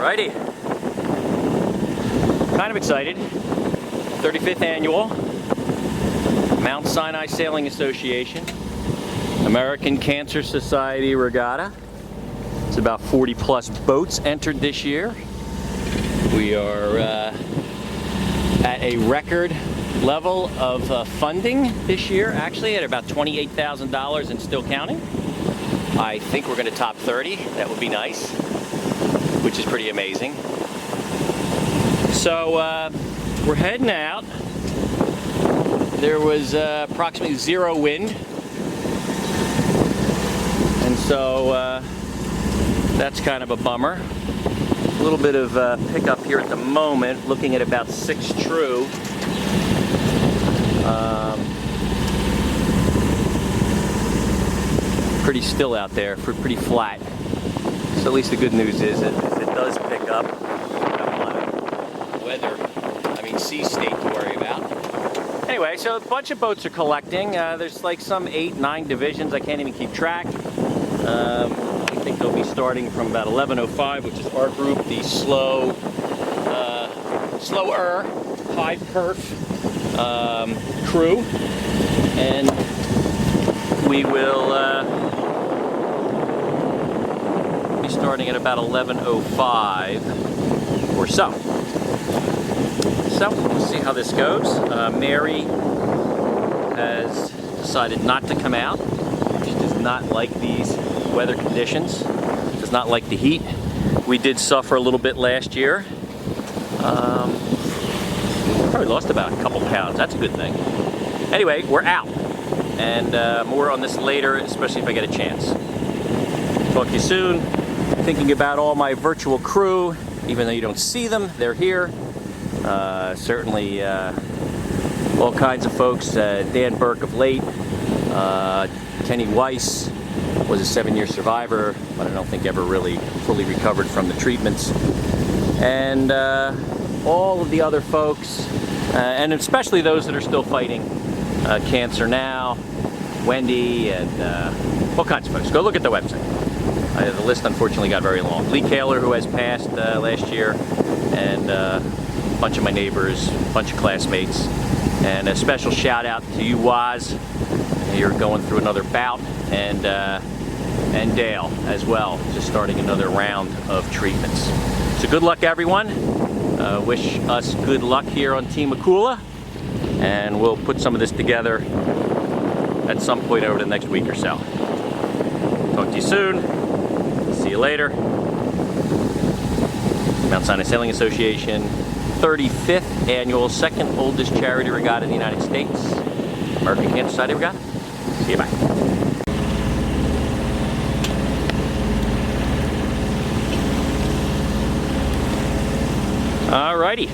Alrighty. Kind of excited. 35th annual Mount Sinai Sailing Association American Cancer Society Regatta. It's about 40 plus boats entered this year. We are at a record level of funding this year, actually at about $28,000 and still counting. I think we're going to top 30. That would be nice, which is pretty amazing. So we're heading out. There was approximately zero wind, and so that's kind of a bummer. A little bit of pickup here at the moment, looking at about 6 true. Pretty still out there, pretty flat. So at least the good news is that if it does pick up, we don't have a lot of weather, sea state to worry about. Anyway, so a bunch of boats are collecting. There's like some 8, 9 divisions. I can't even keep track. I think they'll be starting from about 11:05, which is our group, the slower, high perf crew, and we will be starting at about 11:05 or so. So we'll see how this goes. Mary has decided not to come out. She does not like these weather conditions, does not like the heat. We did suffer a little bit last year. Probably lost about a couple pounds. That's a good thing. Anyway, we're out, and more on this later, especially if I get a chance. Talk to you soon. Thinking about all my virtual crew, even though you don't see them, they're here. Certainly all kinds of folks. Dan Burke of late, Kenny Weiss was a 7-year survivor, but I don't think ever really fully recovered from the treatments. And all of the other folks, and especially those that are still fighting cancer now, Wendy, and all kinds of folks. Go look at the website. The list unfortunately got very long. Lee Kaler, who has passed last year, and a bunch of my neighbors, a bunch of classmates, and a special shout out to you, Waz. You're going through another bout, and Dale as well, just starting another round of treatments. So good luck, everyone. Wish us good luck here on Team Akula, and we'll put some of this together at some point over the next week or so. Talk to you soon. See you later. Mount Sinai Sailing Association 35th annual, second oldest charity regatta in the United States. American Cancer Society Regatta. See you, bye. Alrighty.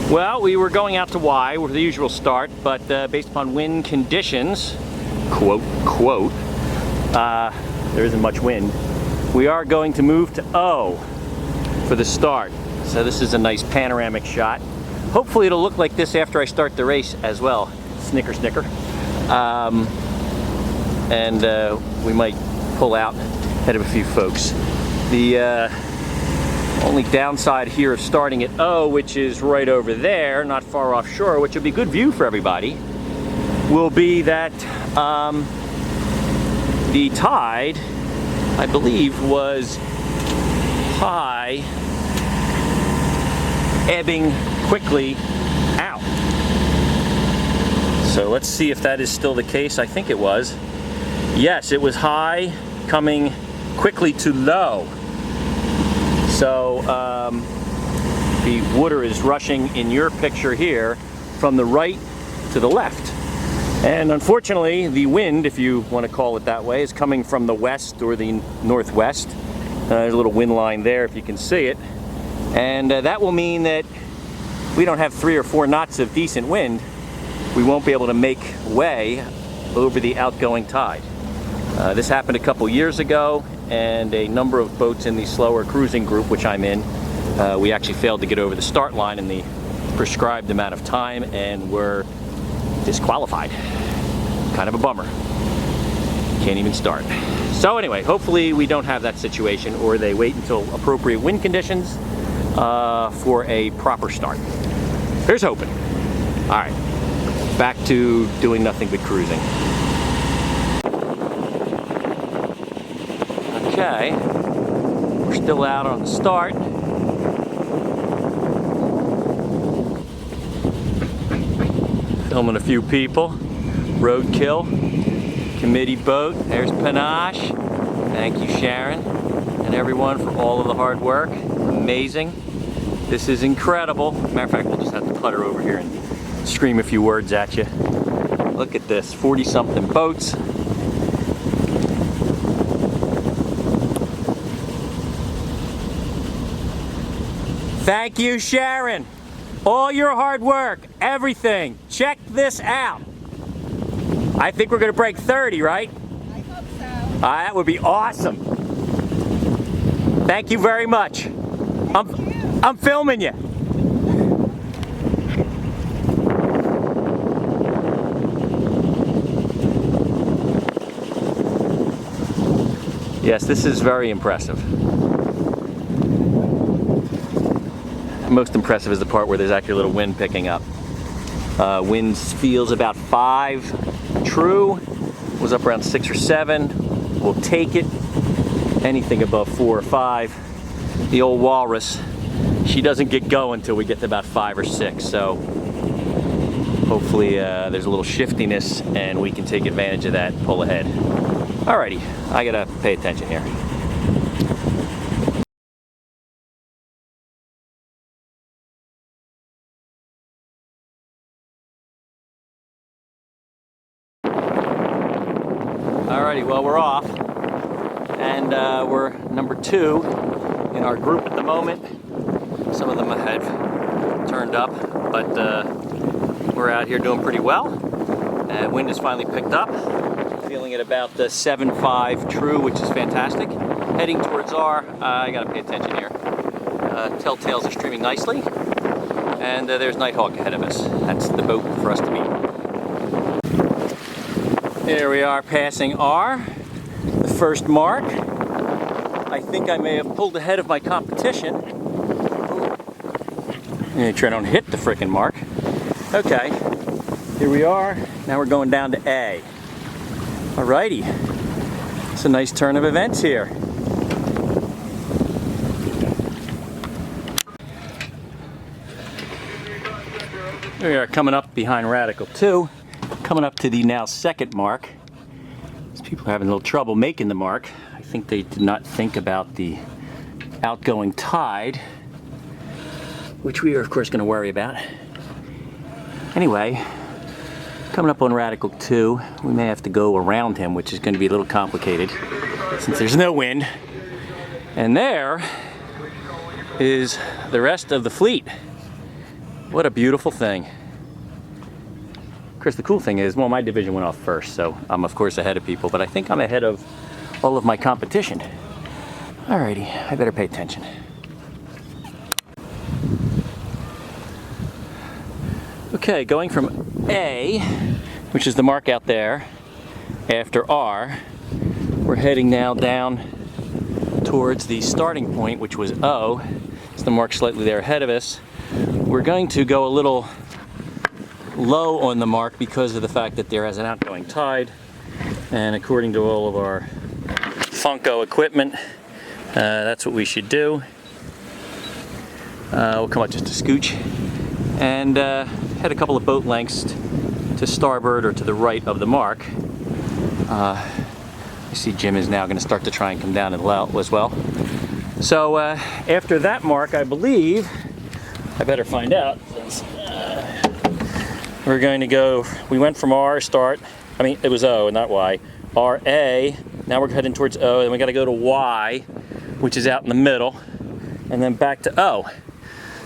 Well, we were going out to Y with the usual start, but based upon wind conditions, quote, there isn't much wind. We are going to move to O for the start. So this is a nice panoramic shot. Hopefully it'll look like this after I start the race as well. Snicker, snicker. And we might pull out ahead of a few folks. The only downside here of starting at O, which is right over there, not far offshore, which will be a good view for everybody, will be that the tide, I believe, was high, ebbing quickly out. So let's see if that is still the case. I think it was. Yes, it was high, coming quickly to low. So the water is rushing in your picture here from the right to the left. And unfortunately, the wind, if you want to call it that way, is coming from the west or the northwest. There's a little wind line there if you can see it. And that will mean that we don't have 3 or 4 knots of decent wind. We won't be able to make way over the outgoing tide. This happened a couple years ago, and a number of boats in the slower cruising group, which I'm in, we actually failed to get over the start line in the prescribed amount of time and were disqualified. Kind of a bummer. Can't even start. So anyway, hopefully we don't have that situation, or they wait until appropriate wind conditions for a proper start. Here's hoping. All right, back to doing nothing but cruising. Okay, we're still out on the start. Filming a few people. Roadkill, committee boat. There's Panache. Thank you, Sharon, and everyone for all of the hard work. Amazing. This is incredible. Matter of fact, we'll just have to putter over here and scream a few words at you. Look at this, 40-something boats. Thank you, Sharon. All your hard work, everything. Check this out. I think we're gonna break 30, right? I hope so. That would be awesome. Thank you very much. I'm filming you. Yes, this is very impressive. Most impressive is the part where there's actually a little wind picking up. Wind feels about 5 true. Was up around 6 or 7. We'll take it. Anything above 4 or 5. The old walrus, she doesn't get going until we get to about 5 or 6. So hopefully there's a little shiftiness and we can take advantage of that and pull ahead. Alrighty, I gotta pay attention here. Alrighty, well, we're off, and we're number 2 in our group at the moment. Some of them have turned up, but we're out here doing pretty well. Wind has finally picked up. Feeling at about the 7.5 true, which is fantastic. Heading towards our, I gotta pay attention here. Telltales are streaming nicely, and there's Nighthawk ahead of us. That's the boat for us to beat. Here we are passing R, the first mark. I think I may have pulled ahead of my competition. Make sure I don't hit the frickin' mark. Okay, here we are. Now we're going down to A. Alrighty, it's a nice turn of events here. We are coming up behind Radical 2. Coming up to the now second mark. These people are having a little trouble making the mark. I think they did not think about the outgoing tide, which we are of course going to worry about. Anyway, coming up on Radical 2, we may have to go around him, which is going to be a little complicated since there's no wind. And there is the rest of the fleet. What a beautiful thing. Of course, the cool thing is, well, my division went off first, so I'm of course ahead of people, but I think I'm ahead of all of my competition. Alrighty, I better pay attention. Okay, going from A, which is the mark out there, after R, we're heading now down towards the starting point, which was O. It's the mark slightly there ahead of us. We're going to go a little low on the mark because of the fact that there has an outgoing tide, and according to all of our Funko equipment, that's what we should do. We'll come up just a scooch and head a couple of boat lengths to starboard or to the right of the mark. I see Jim is now going to start to try and come down as well. So after that mark, I believe, I better find out, since we're going to go, we went from R start, I mean it was O and not Y, RA, now we're heading towards O, then we got to go to Y, which is out in the middle, and then back to O.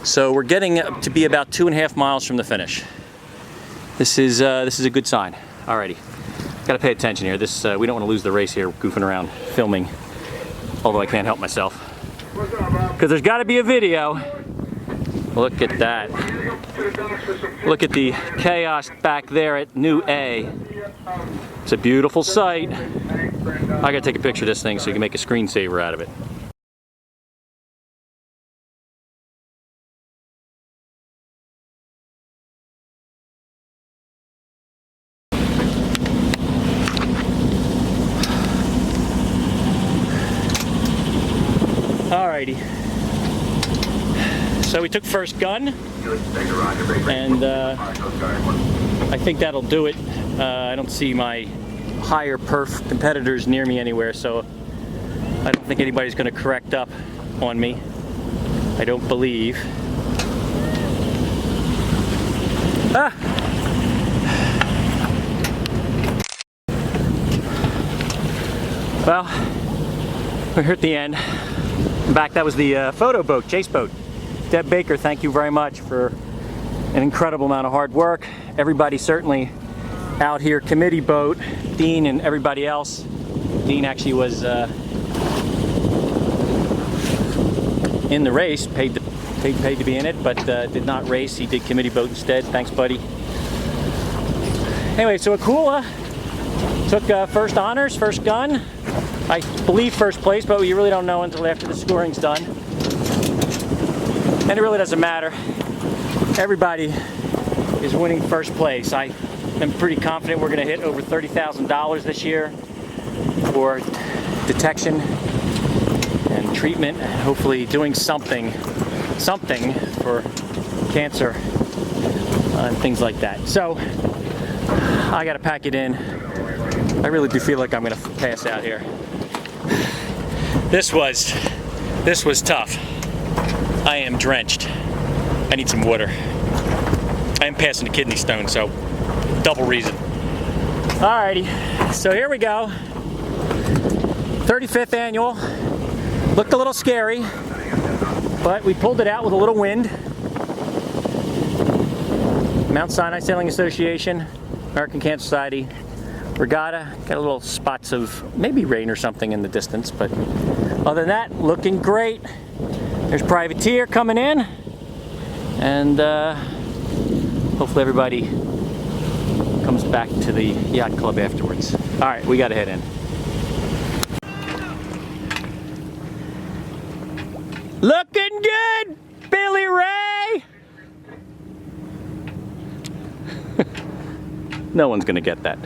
So we're getting up to be about 2.5 miles from the finish. This is a good sign. Alrighty, got to pay attention here. This we don't want to lose the race here, goofing around filming, although I can't help myself, because there's got to be a video. Look at that. Look at the chaos back there at New A. It's a beautiful sight. I gotta take a picture of this thing so you can make a screensaver out of it. Alrighty. So we took first gun, and I think that'll do it. I don't see my higher perf competitors near me anywhere, so I don't think anybody's going to correct up on me. I don't believe. Ah! Well, we're here at the end. In fact, that was the photo boat, chase boat. Deb Baker, thank you very much for an incredible amount of hard work. Everybody certainly out here, committee boat, Dean and everybody else. Dean actually was in the race, paid to be in it, but did not race. He did committee boat instead. Thanks, buddy. Anyway, so Akula took first honors, first gun. I believe first place, but you really don't know until after the scoring's done. And it really doesn't matter. Everybody is winning first place. I am pretty confident we're going to hit over $30,000 this year for detection and treatment, and hopefully doing something for cancer and things like that. So I got to pack it in. I really do feel like I'm going to pass out here. This was tough. I am drenched. I need some water. I am passing a kidney stone, so double reason. Alrighty, so here we go. 35th annual. Looked a little scary, but we pulled it out with a little wind. Mount Sinai Sailing Association, American Cancer Society, regatta. Got a little spots of maybe rain or something in the distance, but other than that, looking great. There's privateer coming in, and hopefully everybody comes back to the yacht club afterwards. All right, we got to head in. Looking good, Billy Ray. No one's gonna get that.